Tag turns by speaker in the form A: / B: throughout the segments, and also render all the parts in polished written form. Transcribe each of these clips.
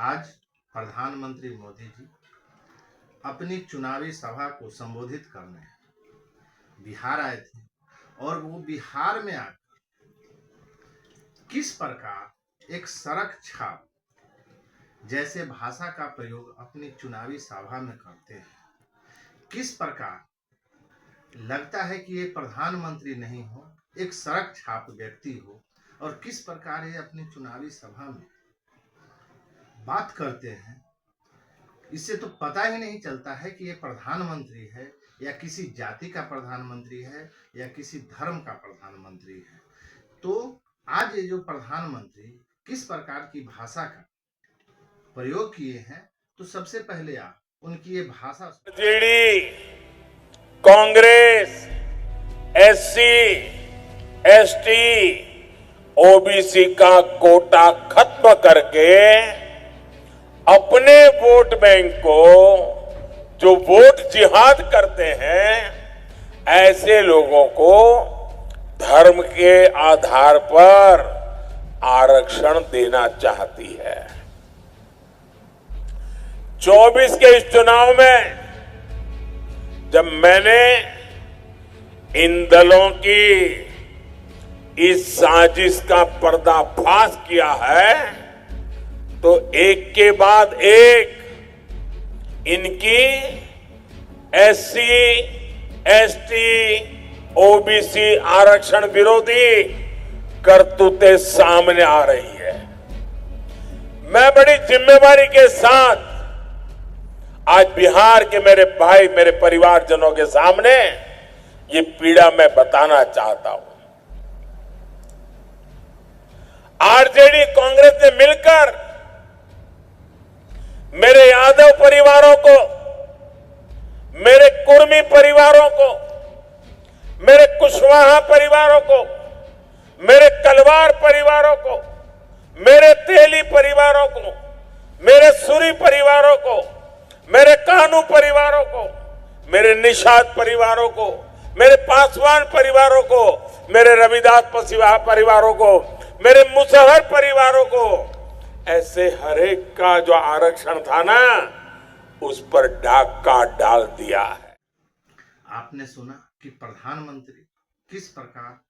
A: आज प्रधानमंत्री मोदी जी अपनी चुनावी सभा को संबोधित करने बिहार आए थे और वो बिहार में आकर किस प्रकार एक सड़क छाप जैसे भाषा का प्रयोग अपनी चुनावी सभा में करते हैं, किस प्रकार लगता है कि ये प्रधानमंत्री नहीं हो, एक सड़क छाप व्यक्ति हो, और किस प्रकार ये अपनी चुनावी सभा में बात करते हैं, इससे तो पता ही नहीं चलता है कि ये प्रधानमंत्री है या किसी जाति का प्रधानमंत्री है या किसी धर्म का प्रधानमंत्री है। तो आज ये जो प्रधानमंत्री किस प्रकार की भाषा का प्रयोग किए हैं, तो सबसे पहले आप उनकी ये भाषा
B: JD, Congress, SC, ST, OBC का कोटा खत्म करके अपने वोट बैंक को जो वोट जिहाद करते हैं, ऐसे लोगों को धर्म के आधार पर आरक्षण देना चाहती है। 24 के इस चुनाव में जब मैंने इन दलों की इस साजिश का पर्दाफाश किया है, तो एक के बाद एक इनकी एससी, एसटी, ओबीसी आरक्षण विरोधी करतूतें सामने आ रही है। मैं बड़ी जिम्मेवारी के साथ आज बिहार के मेरे भाई, मेरे परिवारजनों के सामने ये पीड़ा मैं बताना चाहता हूं। आरजेडी, कांग्रेस ने मिलकर मेरे यादव परिवारों को, मेरे कुर्मी परिवारों को, मेरे कुशवाहा परिवारों को, मेरे कलवार परिवारों को, मेरे तेली परिवारों को, मेरे सूरी परिवारों को, मेरे कानू परिवारों को, मेरे निषाद परिवारों को, मेरे पासवान परिवारों को, मेरे रविदास पसीवा परिवारों को, मेरे मुसहर परिवारों को, ऐसे हरेक का जो आरक्षण था ना, उस पर डाका डाल दिया है।
A: आपने सुना कि प्रधानमंत्री किस प्रकार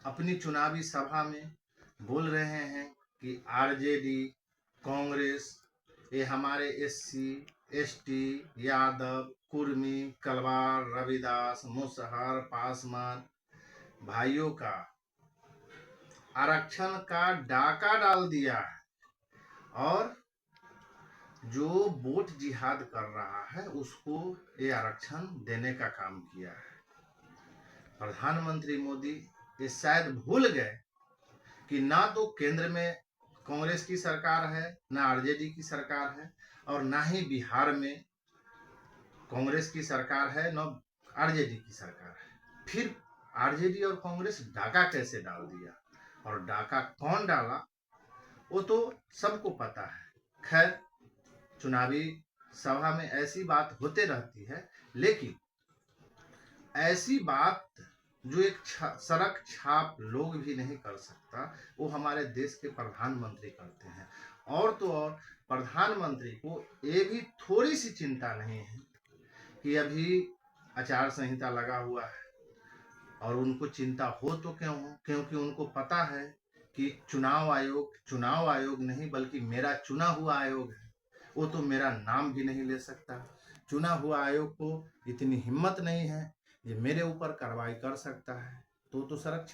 A: अपनी चुनावी सभा में बोल रहे हैं कि आरजेडी, कांग्रेस, ये हमारे एससी, एसटी, यादव, कुर्मी, कलवार, रविदास, मुसहर, पासवान भाइयों का आरक्षण का डाका डाल दिया है और जो वोट जिहाद कर रहा है उसको ये आरक्षण देने का काम किया है। प्रधानमंत्री मोदी ये शायद भूल गए कि ना तो केंद्र में कांग्रेस की सरकार है, ना आरजेडी की सरकार है, और ना ही बिहार में कांग्रेस की सरकार है, ना आरजेडी की सरकार है। फिर आरजेडी और कांग्रेस डाका कैसे डाल दिया और डाका कौन डाला वो तो सबको पता है। खैर, चुनावी सभा में ऐसी बात होते रहती है, लेकिन ऐसी बात जो एक सड़क छाप लोग भी नहीं कर सकता, वो हमारे देश के प्रधानमंत्री करते हैं। और तो और प्रधानमंत्री को ये भी थोड़ी सी चिंता नहीं है कि अभी आचार संहिता लगा हुआ है, और उनको चिंता हो तो क्यों हो, क्योंकि उनको पता है कि चुनाव आयोग नहीं बल्कि मेरा चुना हुआ आयोग है, वो तो मेरा नाम भी नहीं ले सकता। चुना हुआ आयोग को इतनी हिम्मत नहीं है ये मेरे ऊपर कार्रवाई कर सकता है, तो सड़क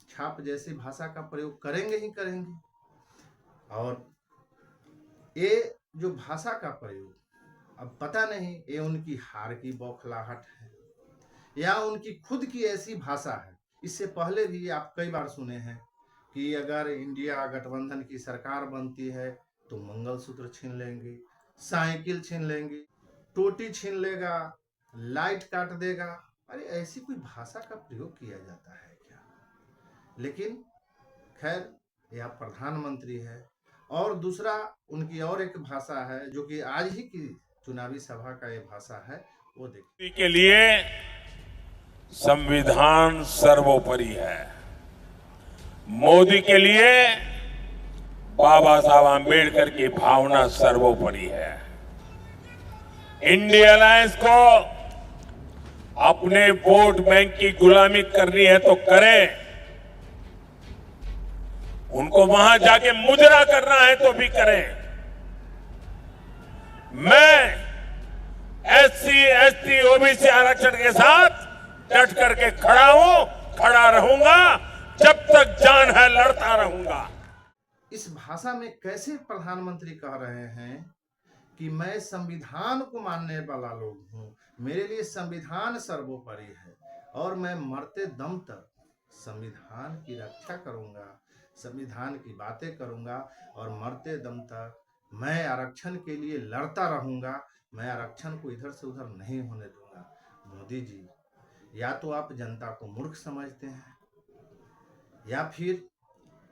A: छाप जैसी भाषा का प्रयोग करेंगे ही करेंगे। और ये जो भाषा का प्रयोग, अब पता नहीं ये उनकी हार की बौखलाहट है या उनकी खुद की ऐसी भाषा है। इससे पहले भी आप कई बार सुने हैं कि अगर इंडिया गठबंधन की सरकार बनती है तो मंगलसूत्र छीन लेंगे, साइकिल छीन लेंगे, टोटी छीन लेगा, लाइट काट देगा। अरे ऐसी कोई भाषा का प्रयोग किया जाता है क्या? लेकिन खैर, यह प्रधानमंत्री है। और दूसरा उनकी और एक भाषा है जो कि आज ही की चुनावी सभा का ये भाषा है, वो देखिए।
B: के लिए संविधान सर्वोपरि है। मोदी के लिए बाबा साहब आम्बेडकर की भावना सर्वोपरि है। इंडिया अलायंस को अपने वोट बैंक की गुलामी करनी है तो करें, उनको वहां जाके मुजरा करना है तो भी करें। मैं एससी, एसटी, ओबीसी आरक्षण के साथ डट करके खड़ा हूं, खड़ा रहूंगा, जब तक जान है लड़ता रहूंगा।
A: इस भाषा में कैसे प्रधानमंत्री कह रहे हैं कि मैं संविधान को मानने वाला लोग हूं, मेरे लिए संविधान सर्वोपरि है और मैं मरते दम तक संविधान की रक्षा करूंगा, संविधान की बातें करूंगा और मरते दम तक मैं आरक्षण के लिए लड़ता रहूंगा, मैं आरक्षण को इधर से उधर नहीं होने दूंगा। मोदी जी, या तो आप जनता को मूर्ख समझते हैं या फिर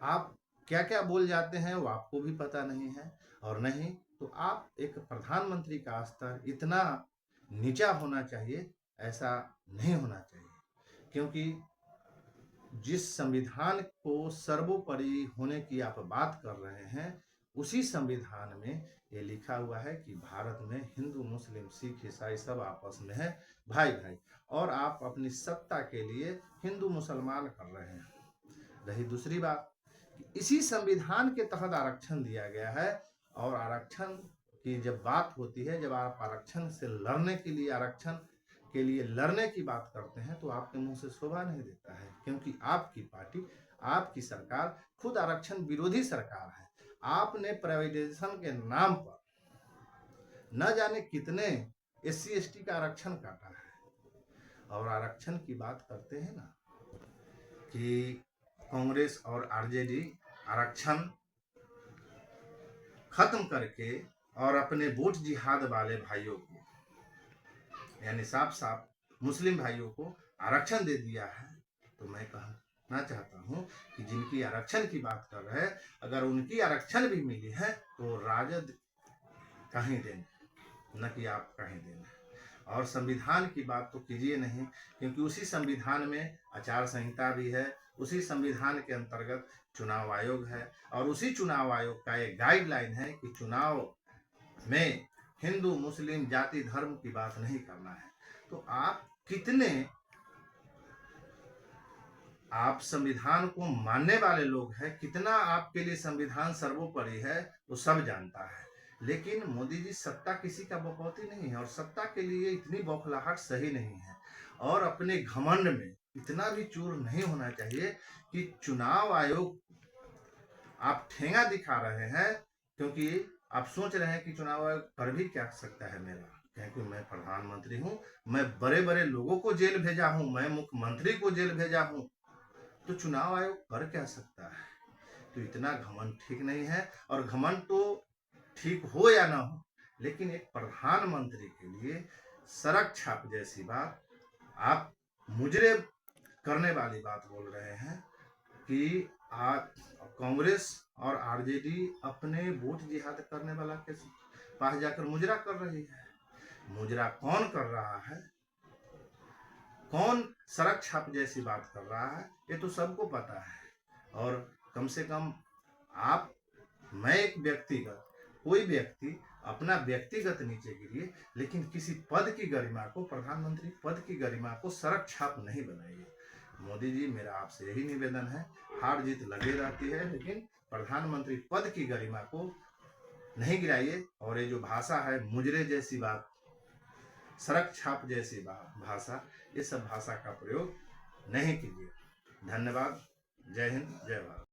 A: आप क्या क्या बोल जाते हैं वो आपको भी पता नहीं है, और नहीं तो आप एक प्रधानमंत्री का स्तर इतना नीचा होना चाहिए, ऐसा नहीं होना चाहिए। क्योंकि जिस संविधान को सर्वोपरि होने की आप बात कर रहे हैं, उसी संविधान में ये लिखा हुआ है कि भारत में हिंदू, मुस्लिम, सिख, ईसाई सब आपस में है भाई भाई, और आप अपनी सत्ता के लिए हिंदू मुसलमान कर रहे हैं। रही दूसरी बात, इसी संविधान के तहत आरक्षण दिया गया है, और आरक्षण की जब बात होती है, जब आप आरक्षण से लड़ने के लिए, आरक्षण के लिए लड़ने की बात करते हैं, तो आपके मुंह से शोभा नहीं देता है। क्योंकि आपकी पार्टी, आपकी सरकार खुद आरक्षण विरोधी सरकार है। आपने प्राइवेटाइजेशन के नाम पर न जाने कितने एससी एसटी का आरक्षण काटा है। और आरक्षण की बात करते हैं ना कि कांग्रेस और आरजेडी आरक्षण खत्म करके और अपने वोट जिहाद वाले भाइयों को, यानी साफ साफ मुस्लिम भाइयों को आरक्षण दे दिया है। तो मैं कहना चाहता हूं कि जिनकी आरक्षण की बात कर रहे हैं, अगर उनकी आरक्षण भी मिली है तो राजद कहीं दें, न कि आप कहीं दें। और संविधान की बात तो कीजिए नहीं, क्योंकि उसी संविधान में आचार संहिता भी है, उसी संविधान के अंतर्गत चुनाव आयोग है, और उसी चुनाव आयोग का एक गाइडलाइन है कि चुनाव में हिंदू, मुस्लिम, जाति, धर्म की बात नहीं करना है। तो आप संविधान को मानने वाले लोग हैं, कितना आपके लिए संविधान सर्वोपरि है वो सब जानता है। लेकिन मोदी जी, सत्ता किसी का बकौती नहीं है, और सत्ता के लिए इतनी बौखलाहट सही नहीं है, और अपने घमंड में इतना भी चूर नहीं होना चाहिए कि चुनाव आयोग आप ठेंगा दिखा रहे हैं, क्योंकि आप सोच रहे हैं कि चुनाव आयोग कर भी क्या सकता है मेरा, क्योंकि मैं प्रधानमंत्री हूं, मैं बड़े बड़े लोगों को जेल भेजा हूं, मैं मुख्यमंत्री को जेल भेजा हूं, तो चुनाव आयोग कर क्या सकता है। तो इतना घमंड ठीक नहीं है, और घमंड तो ठीक हो या ना हो, लेकिन एक प्रधानमंत्री के लिए सड़क छाप जैसी बात, आप मुजरे करने वाली बात बोल रहे हैं कि आज कांग्रेस और आरजेडी अपने वोट जिहाद करने वाला के पास जाकर मुजरा कर रही है। मुजरा कौन कर रहा है, कौन सड़क छाप जैसी बात कर रहा है, ये तो सबको पता है। और कम से कम आप, मैं एक व्यक्तिगत, कोई व्यक्ति अपना व्यक्तिगत नीचे गिरिए, लेकिन किसी पद की गरिमा को, प्रधानमंत्री पद की गरिमा को सड़क छाप नहीं बनाइए। मोदी जी, मेरा आपसे यही निवेदन है, हार जीत लगे रहती है, लेकिन प्रधानमंत्री पद की गरिमा को नहीं गिराइए। और ये जो भाषा है, मुजरे जैसी बात, सड़क छाप जैसी भाषा, ये सब भाषा का प्रयोग नहीं कीजिए। धन्यवाद। जय हिंद, जय भारत।